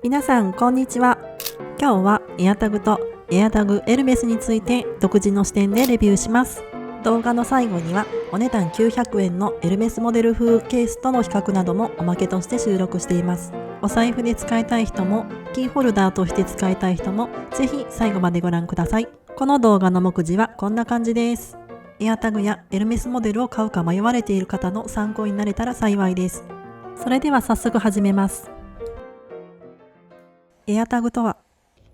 皆さんこんにちは。今日はエアタグとエアタグエルメスについて独自の視点でレビューします。動画の最後にはお値段900円のエルメスモデル風ケースとの比較などもおまけとして収録しています。お財布で使いたい人もキーホルダーとして使いたい人もぜひ最後までご覧ください。この動画の目次はこんな感じです。エアタグやエルメスモデルを買うか迷われている方の参考になれたら幸いです。それでは早速始めます。エアタグとは、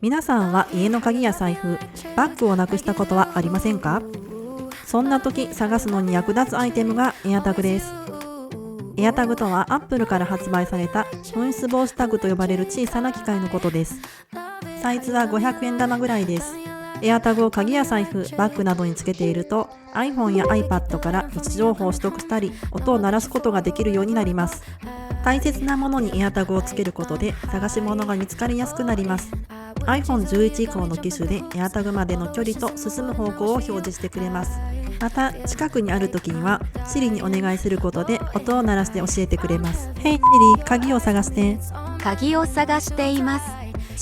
皆さんは家の鍵や財布、バッグをなくしたことはありませんか？そんな時探すのに役立つアイテムがエアタグです。エアタグとは Apple から発売された紛失防止タグと呼ばれる小さな機械のことです。サイズは500円玉ぐらいです。エアタグを鍵や財布、バッグなどにつけていると iPhone や iPad から位置情報を取得したり音を鳴らすことができるようになります。大切なものにエアタグをつけることで探し物が見つかりやすくなります。 iPhone11 以降の機種でエアタグまでの距離と進む方向を表示してくれます。また近くにある時には Siri にお願いすることで音を鳴らして教えてくれます。 Hey Siri、 鍵を探して。鍵を探しています。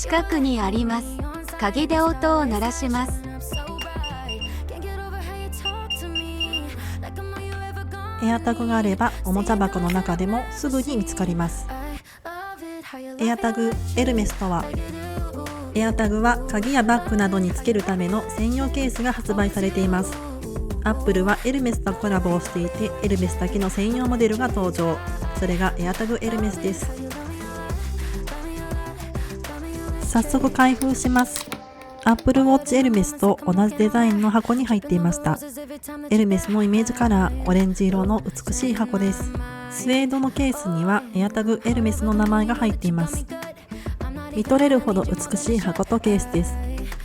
近くにあります。鍵で音を鳴らします。エアタグがあればおもちゃ箱の中でもすぐに見つかります。エアタグエルメスとは、エアタグは鍵やバッグなどにつけるための専用ケースが発売されています。アップルはエルメスとコラボをしていて、エルメスだけの専用モデルが登場。それがエアタグエルメスです。早速開封します。アップルウォッチエルメスと同じデザインの箱に入っていました。エルメスのイメージカラー、オレンジ色の美しい箱です。スウェードのケースにはエアタグエルメスの名前が入っています。見とれるほど美しい箱とケースです。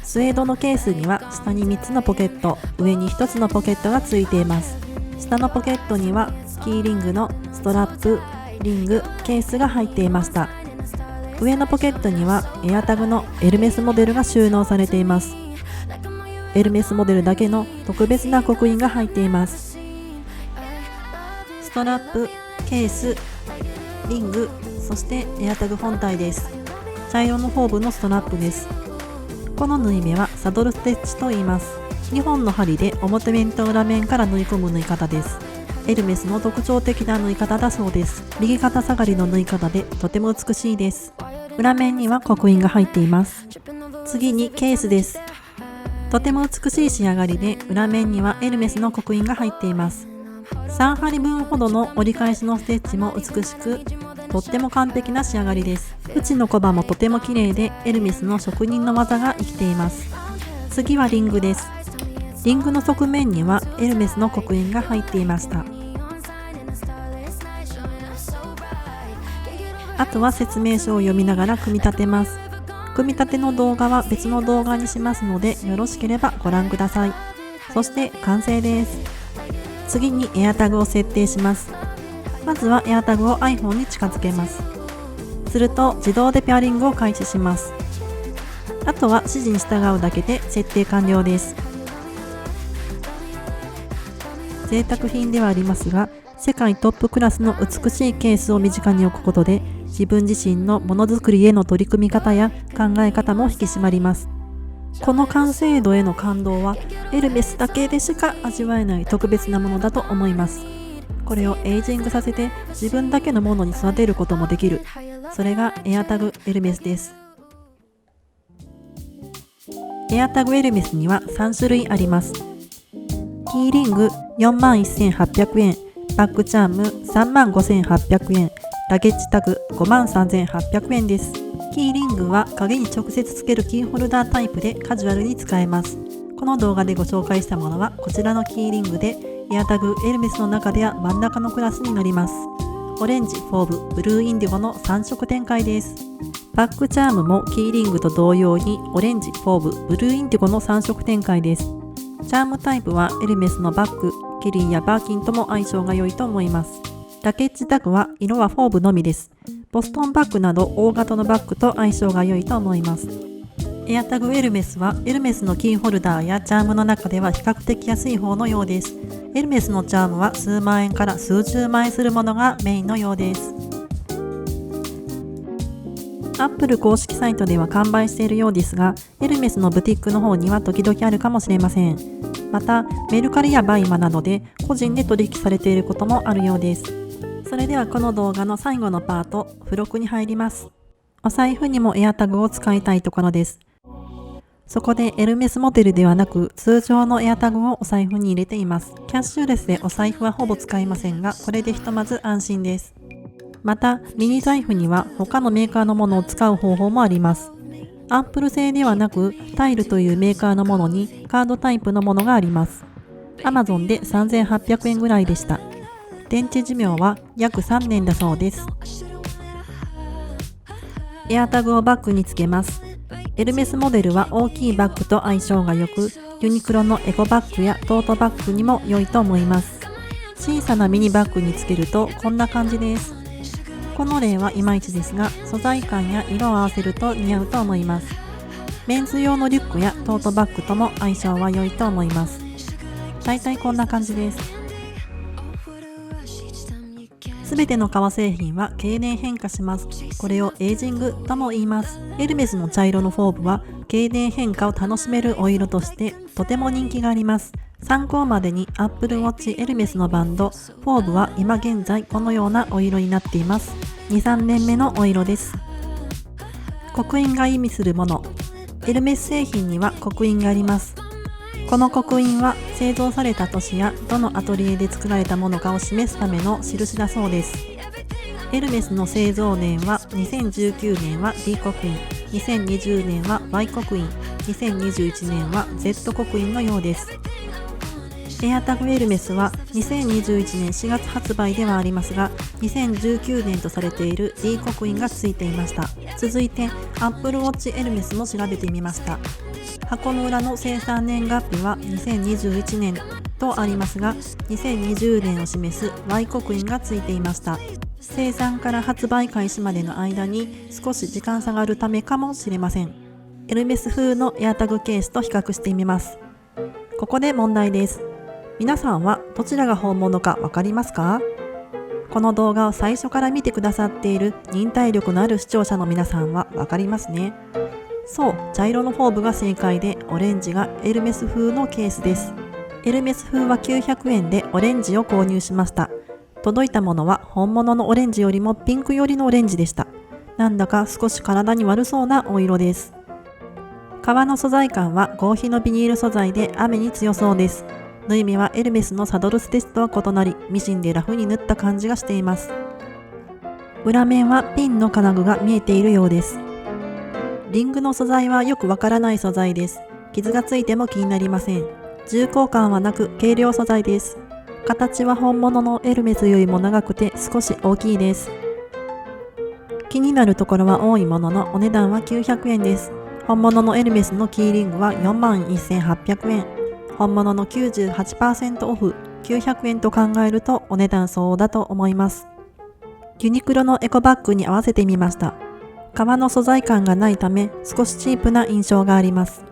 スウェードのケースには下に3つのポケット、上に1つのポケットがついています。下のポケットにはキーリングのストラップ、リング、ケースが入っていました。上のポケットにはエアタグのエルメスモデルが収納されています。エルメスモデルだけの特別な刻印が入っています。ストラップ、ケース、リング、そしてエアタグ本体です。茶色のフォーブのストラップです。この縫い目はサドルステッチと言います。2本の針で表面と裏面から縫い込む縫い方です。エルメスの特徴的な縫い方だそうです。右肩下がりの縫い方でとても美しいです。裏面には刻印が入っています。次にケースです。とても美しい仕上がりで、裏面にはエルメスの刻印が入っています。3針分ほどの折り返しのステッチも美しく、とっても完璧な仕上がりです。縁のコバもとても綺麗で、エルメスの職人の技が生きています。次はリングです。リングの側面にはエルメスの刻印が入っていました。あとは説明書を読みながら組み立てます。組み立ての動画は別の動画にしますので、よろしければご覧ください。そして完成です。次にエアタグを設定します。まずはエアタグを iPhone に近づけます。すると自動でペアリングを開始します。あとは指示に従うだけで設定完了です。贅沢品ではありますが、世界トップクラスの美しいケースを身近に置くことで、自分自身のものづくりへの取り組み方や考え方も引き締まります。この完成度への感動はエルメスだけでしか味わえない特別なものだと思います。これをエイジングさせて自分だけのものに育てることもできる。それがエアタグエルメスです。エアタグエルメスには3種類あります。キーリング 41,800 円、バッグチャーム 35,800 円、ラゲッジタグ 53,800 円です。キーリングは鍵に直接つけるキーホルダータイプでカジュアルに使えます。この動画でご紹介したものはこちらのキーリングで、エアタグエルメスの中では真ん中のクラスになります。オレンジ、フォーブ、ブルーインディゴの3色展開です。バッグチャームもキーリングと同様にオレンジ、フォーブ、ブルーインディゴの3色展開です。チャームタイプはエルメスのバッグ、ケリーやバーキンとも相性が良いと思います。ラケッジタグは色はフォーブのみです。ボストンバッグなど大型のバッグと相性が良いと思います。エアタグエルメスはエルメスのキーホルダーやチャームの中では比較的安い方のようです。エルメスのチャームは数万円から数十万円するものがメインのようです。アップル公式サイトでは完売しているようですが、エルメスのブティックの方には時々あるかもしれません。また、メルカリやバイマなどで個人で取引されていることもあるようです。それではこの動画の最後のパート、付録に入ります。お財布にもエアタグを使いたいところです。そこでエルメスモデルではなく通常のエアタグをお財布に入れています。キャッシュレスでお財布はほぼ使いませんが、これでひとまず安心です。また、ミニ財布には他のメーカーのものを使う方法もあります。アップル製ではなく、タイルというメーカーのものにカードタイプのものがあります。Amazon で3800円ぐらいでした。電池寿命は約3年だそうです。エアタグをバッグにつけます。エルメスモデルは大きいバッグと相性が良く、ユニクロのエコバッグやトートバッグにも良いと思います。小さなミニバッグにつけるとこんな感じです。この例はいまいちですが、素材感や色を合わせると似合うと思います。メンズ用のリュックやトートバッグとも相性は良いと思います。だいたいこんな感じです。すべての革製品は経年変化します。これをエイジングとも言います。エルメスの茶色のフォーブは経年変化を楽しめるお色としてとても人気があります。参考までに Apple Watch エルメスのバンドフォーブは今現在このようなお色になっています。2、3年目のお色です。刻印が意味するもの。エルメス製品には刻印があります。この刻印は製造された年やどのアトリエで作られたものかを示すための印だそうです。エルメスの製造年は2019年は D 刻印、2020年は Y 刻印、2021年は Z 刻印のようです。エアタグエルメスは2021年4月発売ではありますが、2019年とされている D 刻印がついていました。続いて Apple Watch エルメスも調べてみました。箱の裏の生産年月日は2021年とありますが、2020年を示す Y 刻印がついていました。生産から発売開始までの間に少し時間差があるためかもしれません。エルメス風のエアタグケースと比較してみます。ここで問題です。皆さんはどちらが本物かわかりますか？この動画を最初から見てくださっている忍耐力のある視聴者の皆さんはわかりますね。そう、茶色のフォーブが正解で、オレンジがエルメス風のケースです。エルメス風は900円でオレンジを購入しました。届いたものは本物のオレンジよりもピンク寄りのオレンジでした。なんだか少し体に悪そうなお色です。革の素材感は合皮のビニール素材で雨に強そうです。縫い目はエルメスのサドルステッチとは異なり、ミシンでラフに縫った感じがしています。裏面はピンの金具が見えているようです。リングの素材はよくわからない素材です。傷がついても気になりません。重厚感はなく軽量素材です。形は本物のエルメスよりも長くて少し大きいです。気になるところは多いもののお値段は900円です。本物のエルメスのキーリングは41,800円。本物の 98% オフ900円と考えるとお値段相応だと思います。ユニクロのエコバッグに合わせてみました。革の素材感がないため少しチープな印象があります。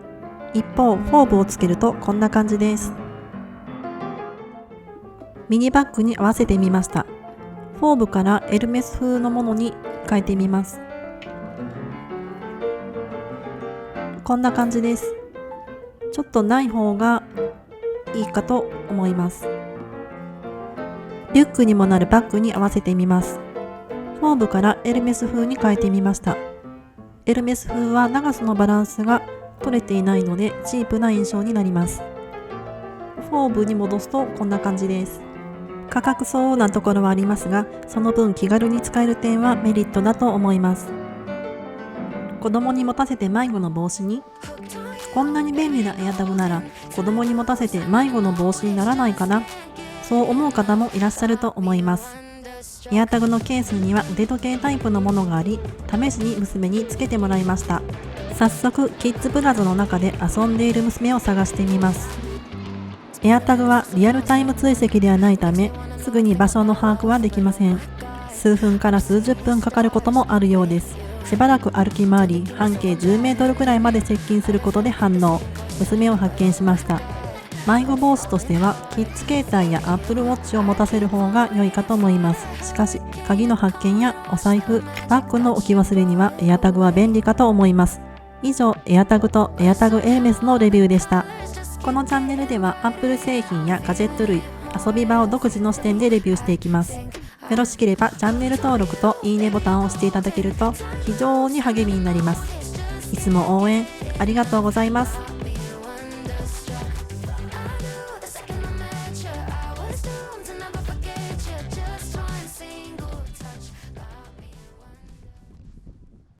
一方、フォーブをつけるとこんな感じです。ミニバッグに合わせてみました。フォーブからエルメス風のものに変えてみます。こんな感じです。ちょっとない方がいいかと思います。リュックにもなるバッグに合わせてみます。フォーブからエルメス風に変えてみました。エルメス風は長さのバランスが取れていないのでチープな印象になります。フォーブに戻すとこんな感じです。価格相応なところはありますが、その分気軽に使える点はメリットだと思います。子供に持たせて迷子の防止に、こんなに便利なエアタグなら子供に持たせて迷子の防止にならないかな、そう思う方もいらっしゃると思います。エアタグのケースには腕時計タイプのものがあり、試しに娘につけてもらいました。早速キッズプラザの中で遊んでいる娘を探してみます。エアタグはリアルタイム追跡ではないため、すぐに場所の把握はできません。数分から数十分かかることもあるようです。しばらく歩き回り、半径10メートルくらいまで接近することで反応。娘を発見しました。迷子防止としてはキッズ携帯や Apple Watch を持たせる方が良いかと思います。しかし鍵の発見やお財布、バッグの置き忘れにはエアタグは便利かと思います。以上、エアタグとエアタグエルメスのレビューでした。このチャンネルでは Apple 製品やガジェット類、遊び場を独自の視点でレビューしていきます。よろしければチャンネル登録といいねボタンを押していただけると非常に励みになります。いつも応援ありがとうございます。